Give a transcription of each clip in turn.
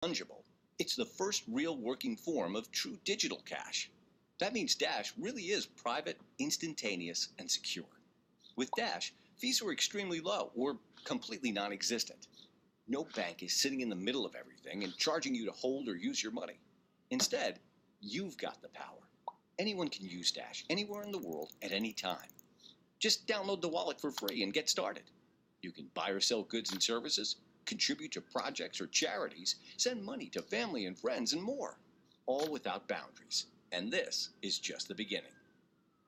Fungible. It's the first real working form of true digital cash. That means Dash really is private, instantaneous, and secure. With Dash, fees are extremely low or completely non-existent. No bank is sitting in the middle of everything and charging you to hold or use your money. Instead, you've got the power. Anyone can use Dash anywhere in the world at any time. Just download the wallet for free and get started. You can buy or sell goods and services, contribute to projects or charities, send money to family and friends, and more, all without boundaries. And this is just the beginning.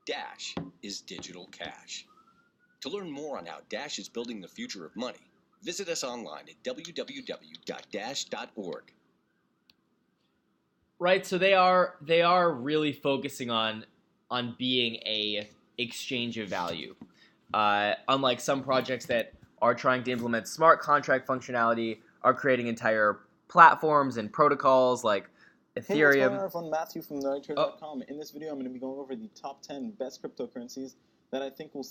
Dash is digital cash. To learn more on how Dash is building the future of money, visit us online at www.dash.org. Right, so they are really focusing on being a exchange of value. Unlike some projects that are trying to implement smart contract functionality, are creating entire platforms and protocols like Ethereum. Hey, what's going on, everyone? Matthew from NerdTrader.com. In this video, I'm going to be going over the top 10 best cryptocurrencies that I think will...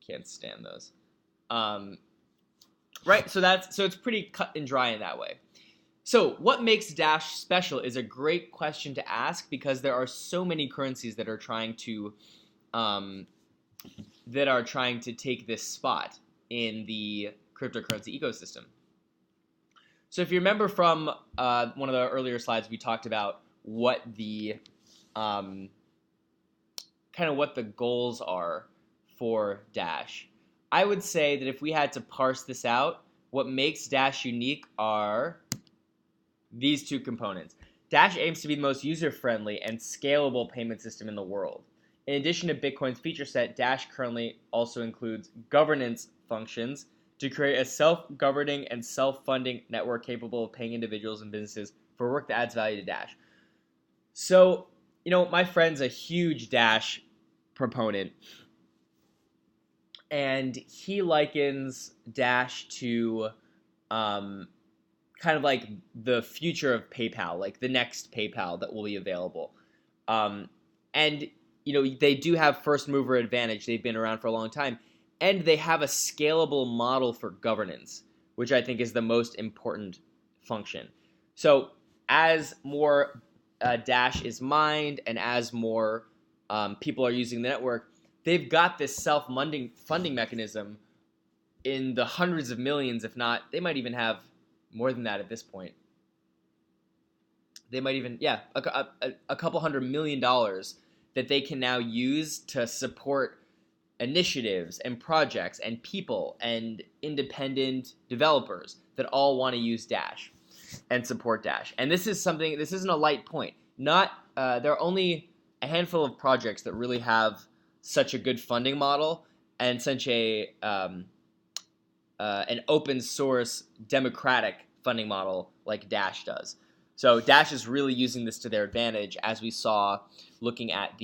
Can't stand those. Right, so it's pretty cut and dry in that way. So what makes Dash special is a great question to ask, because there are so many currencies that are trying to take this spot in the cryptocurrency ecosystem. So if you remember from one of the earlier slides, we talked about what the what the goals are for Dash. I would say that if we had to parse this out, what makes Dash unique are these two components. Dash aims to be the most user-friendly and scalable payment system in the world. In addition to Bitcoin's feature set, Dash currently also includes governance functions to create a self-governing and self-funding network capable of paying individuals and businesses for work that adds value to Dash. So, my friend's a huge Dash proponent, and he likens Dash to kind of like the future of PayPal, like the next PayPal that will be available. And they do have first mover advantage. They've been around for a long time, and they have a scalable model for governance, which I think is the most important function. So as more Dash is mined and as more people are using the network, they've got this self-funding mechanism in the hundreds of millions, if not, they might even have more than that at this point. They might even, a couple $100 million that they can now use to support initiatives and projects and people and independent developers that all want to use Dash and support Dash. And this isn't a light point. There are only a handful of projects that really have such a good funding model and such an open source democratic funding model like Dash does. So Dash is really using this to their advantage, as we saw looking at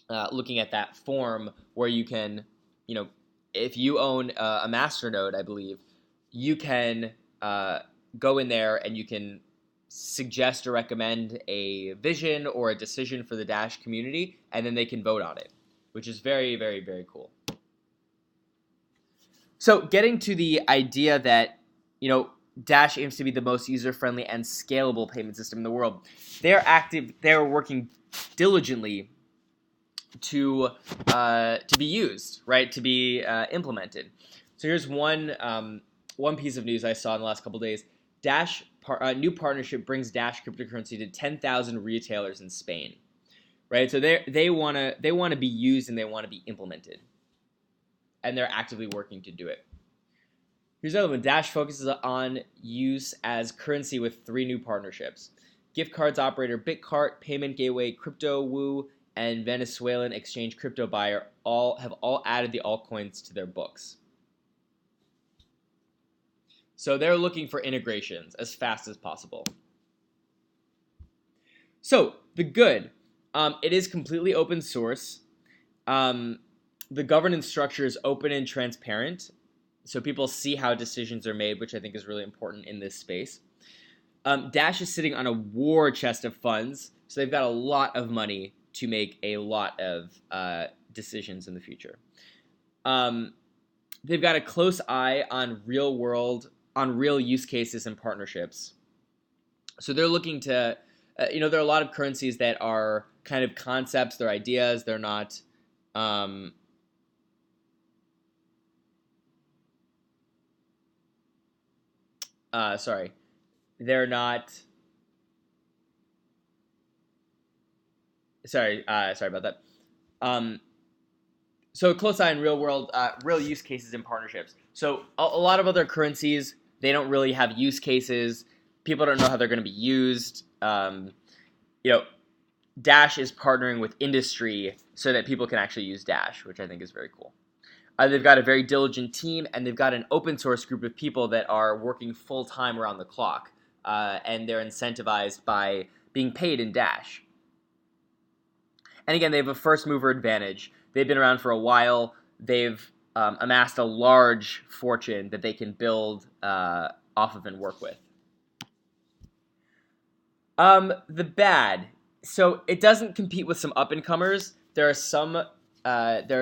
that form where you can, if you own a masternode, I believe, you can go in there and you can suggest or recommend a vision or a decision for the Dash community, and then they can vote on it, which is very, very, very cool. So getting to the idea that, Dash aims to be the most user-friendly and scalable payment system in the world, they're working diligently to be used, right, to be implemented. So here's one piece of news I saw in the last couple days. Dash new partnership brings Dash cryptocurrency to 10,000 retailers in Spain, right? So they want to be used and they want to be implemented, and they're actively working to do it. Here's another one. Dash focuses on use as currency with 3 new partnerships. Gift cards operator BitCart, payment gateway CryptoWoo, and Venezuelan exchange crypto buyer have all added the altcoins to their books. So they're looking for integrations as fast as possible. So the good, it is completely open source. The governance structure is open and transparent, so people see how decisions are made, which I think is really important in this space. Dash is sitting on a war chest of funds, so they've got a lot of money to make a lot of decisions in the future. They've got a close eye on real-world on real use cases and partnerships. So they're looking to, there are a lot of currencies that are kind of concepts, they're ideas, they're not, they're not, sorry about that. So close eye on real world, real use cases and partnerships. So a lot of other currencies, they don't really have use cases. People don't know how they're going to be used. Dash is partnering with industry so that people can actually use Dash, which I think is very cool. They've got a very diligent team, and they've got an open source group of people that are working full time around the clock, and they're incentivized by being paid in Dash. And again, they have a first mover advantage. They've been around for a while. They've amassed a large fortune that they can build off of and work with. The bad. So it doesn't compete with some up-and-comers. There are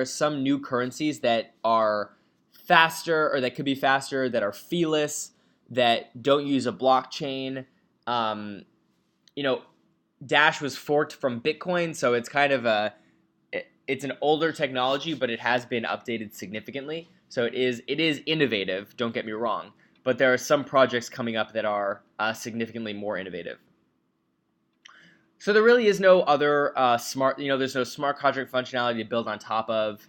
some new currencies that are faster, or that could be faster, that are feeless, that don't use a blockchain. Dash was forked from Bitcoin, so it's kind of it's an older technology, but it has been updated significantly. So it is innovative, don't get me wrong, but there are some projects coming up that are significantly more innovative. So there really is no other there's no smart contract functionality to build on top of.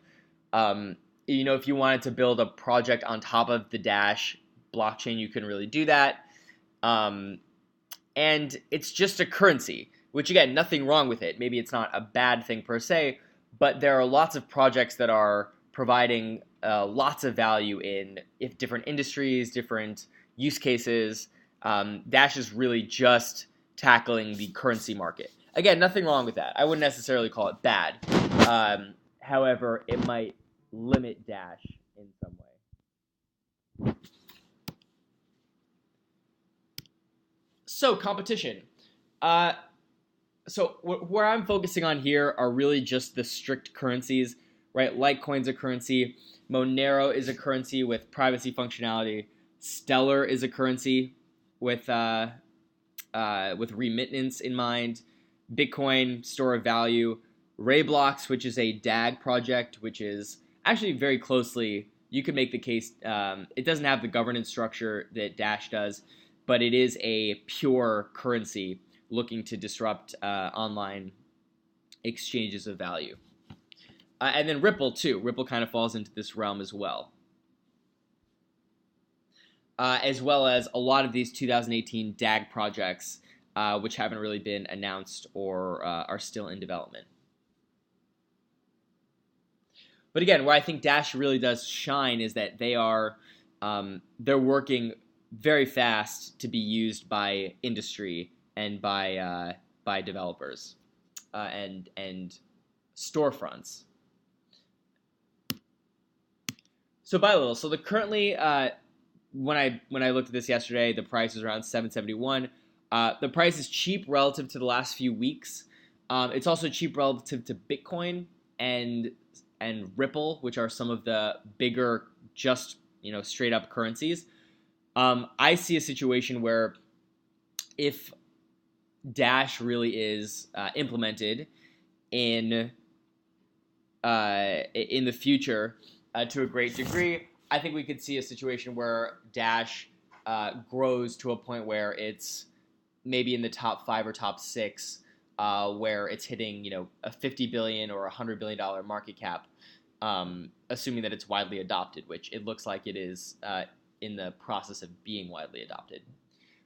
If you wanted to build a project on top of the Dash blockchain, you couldn't really do that. And it's just a currency, which again, nothing wrong with it. Maybe it's not a bad thing per se, but there are lots of projects that are providing lots of value in different industries, different use cases. Dash is really just tackling the currency market. Again, nothing wrong with that. I wouldn't necessarily call it bad. However, it might limit Dash in some way. So, competition. So where I'm focusing on here are really just the strict currencies, right? Litecoin's a currency. Monero is a currency with privacy functionality. Stellar is a currency with remittance in mind. Bitcoin, store of value. Rayblocks, which is a DAG project, which is actually very closely, you could make the case, it doesn't have the governance structure that Dash does, but it is a pure currency looking to disrupt online exchanges of value. And then Ripple, too. Ripple kind of falls into this realm as well. As well as a lot of these 2018 DAG projects, which haven't really been announced or are still in development. But again, where I think Dash really does shine is that they're working very fast to be used by industry and by developers and storefronts. So buy a little. So currently, when I looked at this yesterday, the price was around $7.71. The price is cheap relative to the last few weeks. It's also cheap relative to Bitcoin and Ripple, which are some of the bigger, just straight up currencies. I see a situation where if Dash really is implemented in the future to a great degree, I think we could see a situation where Dash grows to a point where it's maybe in the top 5 or top 6, where it's hitting a $50 billion or $100 billion market cap, assuming that it's widely adopted, which it looks like it is in the process of being widely adopted.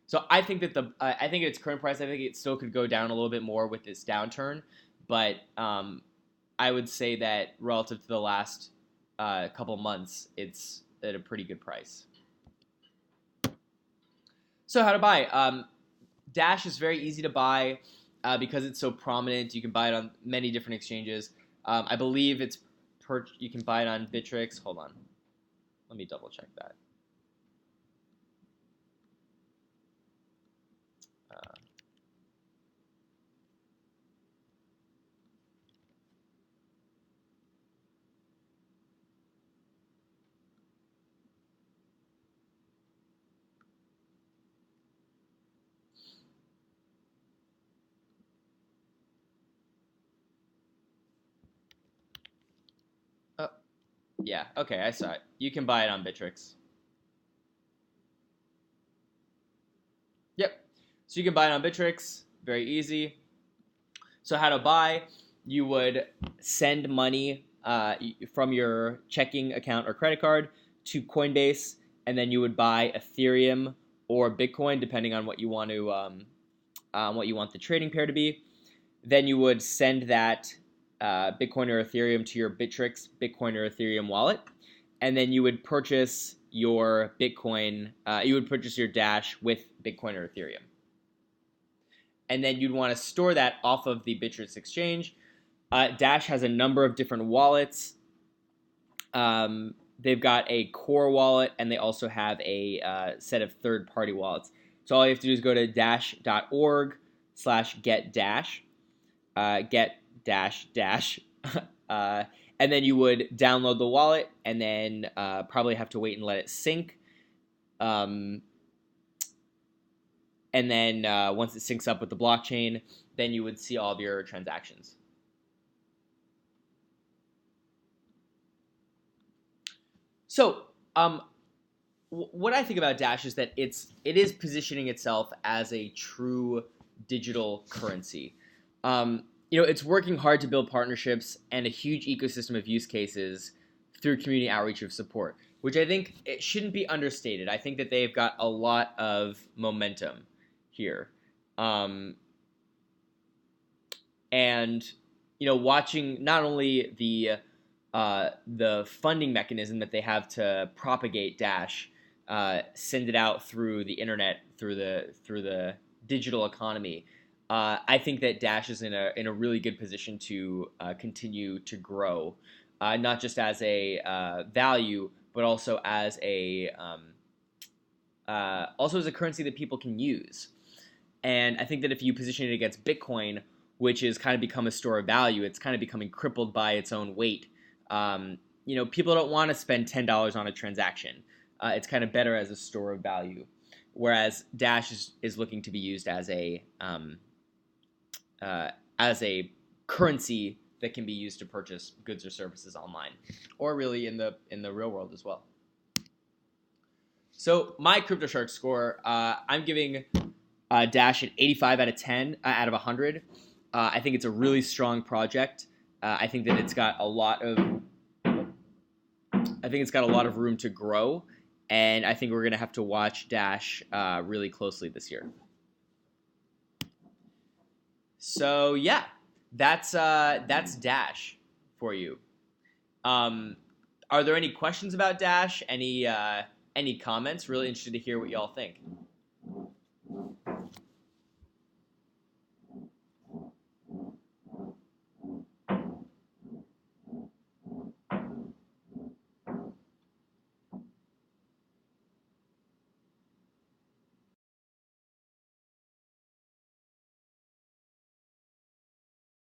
So I think that I think at its current price, I think it still could go down a little bit more with this downturn, but I would say that relative to the last couple months, it's at a pretty good price. So how to buy? Dash is very easy to buy because it's so prominent. You can buy it on many different exchanges. I believe you can buy it on Bittrex. Hold on, let me double check that. Yeah, okay, I saw it. You can buy it on Bittrex. Yep. So you can buy it on Bittrex. Very easy. So how to buy? You would send money from your checking account or credit card to Coinbase, and then you would buy Ethereum or Bitcoin, depending on what you want to what you want the trading pair to be. Then you would send that Bitcoin or Ethereum to your Bittrex Bitcoin or Ethereum wallet, and then you would purchase your Bitcoin. You would purchase your Dash with Bitcoin or Ethereum, and then you'd want to store that off of the Bittrex exchange. Dash has a number of different wallets. They've got a core wallet, and they also have a set of third-party wallets. So all you have to do is go to dash.org/get-dash, get-dash, and then you would download the wallet, and then probably have to wait and let it sync. And then once it syncs up with the blockchain, then you would see all of your transactions. So, what I think about Dash is that it is positioning itself as a true digital currency. It's working hard to build partnerships and a huge ecosystem of use cases through community outreach of support, which I think it shouldn't be understated. I think that they've got a lot of momentum here. And watching not only the funding mechanism that they have to propagate Dash, send it out through the internet, through the digital economy. I think that Dash is in a really good position to continue to grow, not just as a value, but also as a currency that people can use. And I think that if you position it against Bitcoin, which has kind of become a store of value, it's kind of becoming crippled by its own weight. People don't want to spend $10 on a transaction. It's kind of better as a store of value, whereas Dash is looking to be used as a currency that can be used to purchase goods or services online, or really in the real world as well. So my CryptoShark score, I'm giving Dash an 85 out of 10 out of 100. I think it's a really strong project. I think that it's got a lot of room to grow, and I think we're going to have to watch Dash really closely this year. So yeah, that's Dash for you. Are there any questions about Dash? Any comments? Really interested to hear what y'all think.